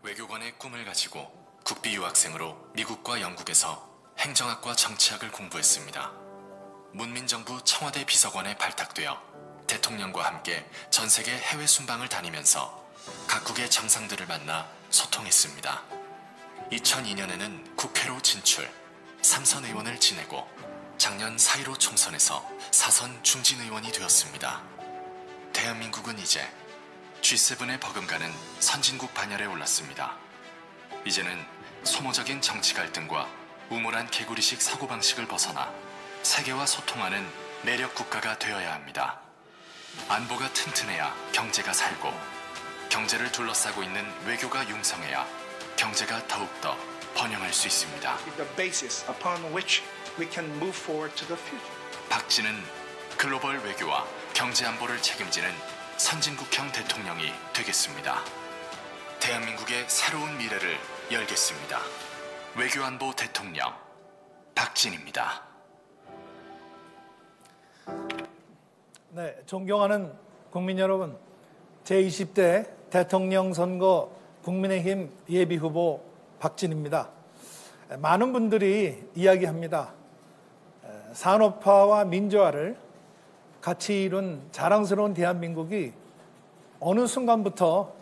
외교관의 꿈을 가지고 국비 유학생으로 미국과 영국에서 행정학과 정치학을 공부했습니다. 문민정부 청와대 비서관에 발탁되어 대통령과 함께 전 세계 해외 순방을 다니면서 각국의 정상들을 만나 소통했습니다. 2002년에는 국회로 진출, 3선 의원을 지내고 작년 4.15 총선에서 4선 중진 의원이 되었습니다. 대한민국은 이제 G7에 버금가는 선진국 반열에 올랐습니다. 이제는 소모적인 정치 갈등과 우물한 개구리식 사고방식을 벗어나 세계와 소통하는 매력 국가가 되어야 합니다. 안보가 튼튼해야 경제가 살고, 경제를 둘러싸고 있는 외교가 융성해야 경제가 더욱더 번영할 수 있습니다. 박지는 글로벌 외교와 경제 안보를 책임지는 선진국형 대통령이 되겠습니다. 대한민국의 새로운 미래를 열겠습니다. 외교안보 대통령 박진입니다. 네, 존경하는 국민 여러분, 제20대 대통령 선거 국민의힘 예비후보 박진입니다. 많은 분들이 이야기합니다. 산업화와 민주화를 같이 이룬 자랑스러운 대한민국이 어느 순간부터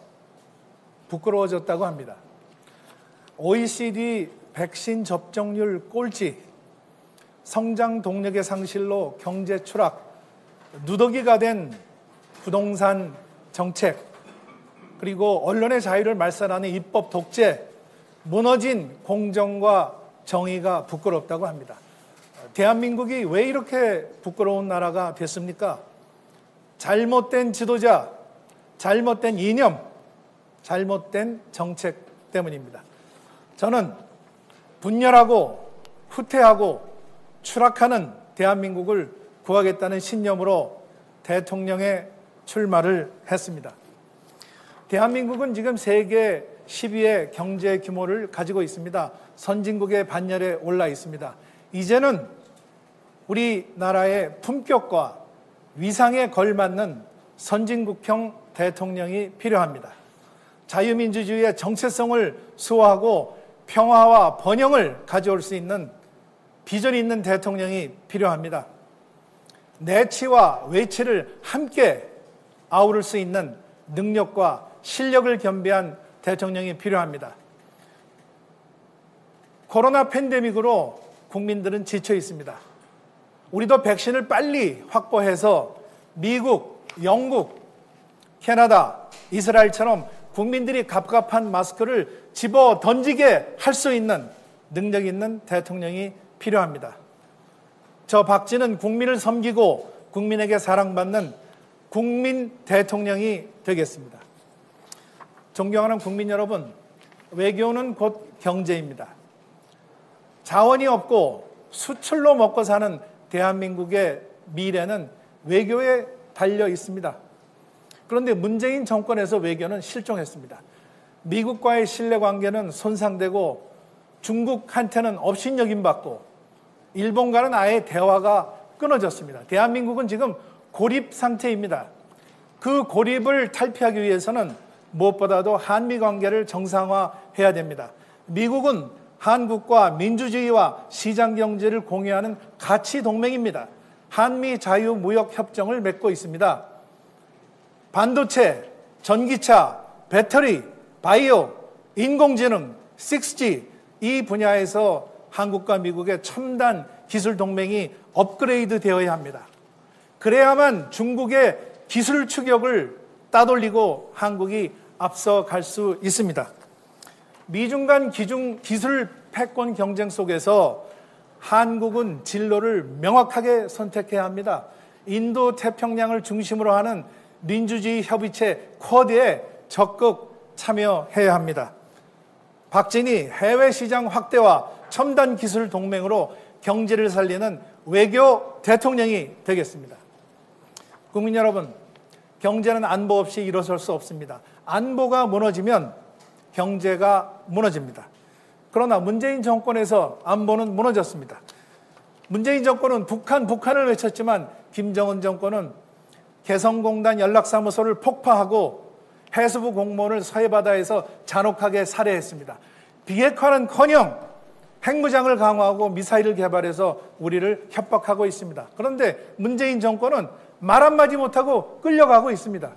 부끄러워졌다고 합니다. OECD 백신 접종률 꼴찌, 성장 동력의 상실로 경제 추락, 누더기가 된 부동산 정책, 그리고 언론의 자유를 말살하는 입법 독재, 무너진 공정과 정의가 부끄럽다고 합니다. 대한민국이 왜 이렇게 부끄러운 나라가 됐습니까? 잘못된 지도자, 잘못된 이념, 잘못된 정책 때문입니다. 저는 분열하고 후퇴하고 추락하는 대한민국을 구하겠다는 신념으로 대통령에 출마를 했습니다. 대한민국은 지금 세계 10위의 경제 규모를 가지고 있습니다. 선진국의 반열에 올라 있습니다. 이제는 우리나라의 품격과 위상에 걸맞는 선진국형 대통령이 필요합니다. 자유민주주의의 정체성을 수호하고 평화와 번영을 가져올 수 있는 비전 있는 대통령이 필요합니다. 내치와 외치를 함께 아우를 수 있는 능력과 실력을 겸비한 대통령이 필요합니다. 코로나 팬데믹으로 국민들은 지쳐 있습니다. 우리도 백신을 빨리 확보해서 미국, 영국, 캐나다, 이스라엘처럼 국민들이 갑갑한 마스크를 집어 던지게 할 수 있는 능력 있는 대통령이 필요합니다. 저 박지는 국민을 섬기고 국민에게 사랑받는 국민 대통령이 되겠습니다. 존경하는 국민 여러분, 외교는 곧 경제입니다. 자원이 없고 수출로 먹고 사는 대한민국의 미래는 외교에 달려 있습니다. 그런데 문재인 정권에서 외교는 실종했습니다. 미국과의 신뢰관계는 손상되고 중국한테는 업신여김받고 일본과는 아예 대화가 끊어졌습니다. 대한민국은 지금 고립 상태입니다. 그 고립을 탈피하기 위해서는 무엇보다도 한미 관계를 정상화해야 됩니다. 미국은 한국과 민주주의와 시장경제를 공유하는 가치 동맹입니다. 한미 자유무역협정을 맺고 있습니다. 반도체, 전기차, 배터리, 바이오, 인공지능, 6G 이 분야에서 한국과 미국의 첨단 기술 동맹이 업그레이드 되어야 합니다. 그래야만 중국의 기술 추격을 따돌리고 한국이 앞서갈 수 있습니다. 미중 간 기술 패권 경쟁 속에서 한국은 진로를 명확하게 선택해야 합니다. 인도 태평양을 중심으로 하는 민주주의 협의체 쿼드에 적극 참여해야 합니다. 박진이 해외 시장 확대와 첨단 기술 동맹으로 경제를 살리는 외교 대통령이 되겠습니다. 국민 여러분, 경제는 안보 없이 일어설 수 없습니다. 안보가 무너지면 경제가 무너집니다. 그러나 문재인 정권에서 안보는 무너졌습니다. 문재인 정권은 북한을 외쳤지만 김정은 정권은 개성공단 연락사무소를 폭파하고 해수부 공무원을 서해바다에서 잔혹하게 살해했습니다. 비핵화는커녕 핵무장을 강화하고 미사일을 개발해서 우리를 협박하고 있습니다. 그런데 문재인 정권은 말 한마디 못하고 끌려가고 있습니다.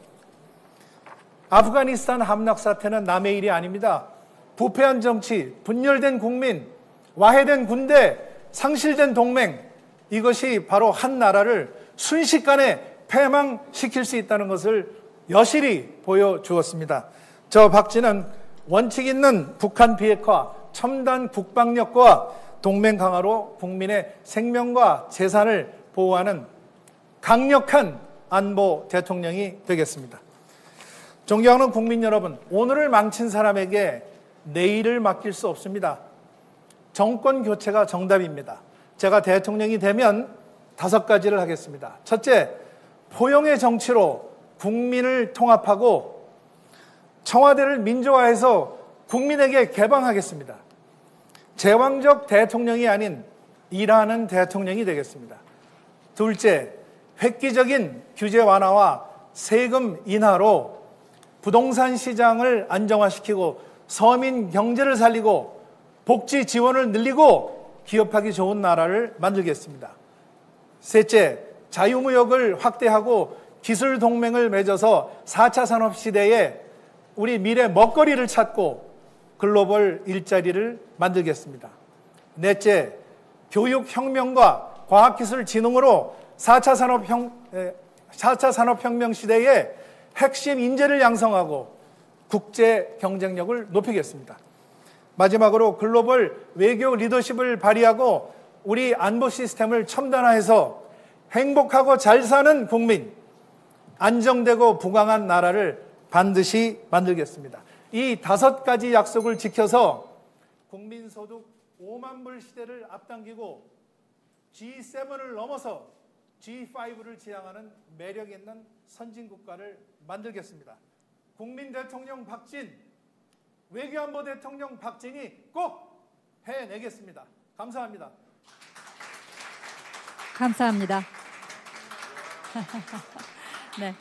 아프가니스탄 함락 사태는 남의 일이 아닙니다. 부패한 정치, 분열된 국민, 와해된 군대, 상실된 동맹, 이것이 바로 한 나라를 순식간에 패망시킬 수 있다는 것을 여실히 보여주었습니다. 저 박쥐는 원칙 있는 북한 비핵화, 첨단 국방력과 동맹 강화로 국민의 생명과 재산을 보호하는 강력한 안보 대통령이 되겠습니다. 존경하는 국민 여러분, 오늘을 망친 사람에게 내일을 맡길 수 없습니다. 정권 교체가 정답입니다. 제가 대통령이 되면 5가지를 하겠습니다. 첫째, 포용의 정치로 국민을 통합하고 청와대를 민주화해서 국민에게 개방하겠습니다. 제왕적 대통령이 아닌 일하는 대통령이 되겠습니다. 둘째, 획기적인 규제 완화와 세금 인하로 부동산 시장을 안정화시키고 서민 경제를 살리고 복지 지원을 늘리고 기업하기 좋은 나라를 만들겠습니다. 셋째, 자유무역을 확대하고 기술 동맹을 맺어서 4차 산업 시대에 우리 미래 먹거리를 찾고 글로벌 일자리를 만들겠습니다. 넷째, 교육혁명과 과학기술진흥으로 4차 산업혁명 시대에 핵심 인재를 양성하고 국제 경쟁력을 높이겠습니다. 마지막으로 글로벌 외교 리더십을 발휘하고 우리 안보 시스템을 첨단화해서 행복하고 잘 사는 국민, 안정되고 부강한 나라를 반드시 만들겠습니다. 이 5가지 약속을 지켜서 국민소득 5만 불 시대를 앞당기고 G7을 넘어서 G5를 지향하는 매력 있는 선진국가를 만들겠습니다. 국민 대통령 박진, 외교안보 대통령 박진이 꼭 해내겠습니다. 감사합니다. 감사합니다. 네.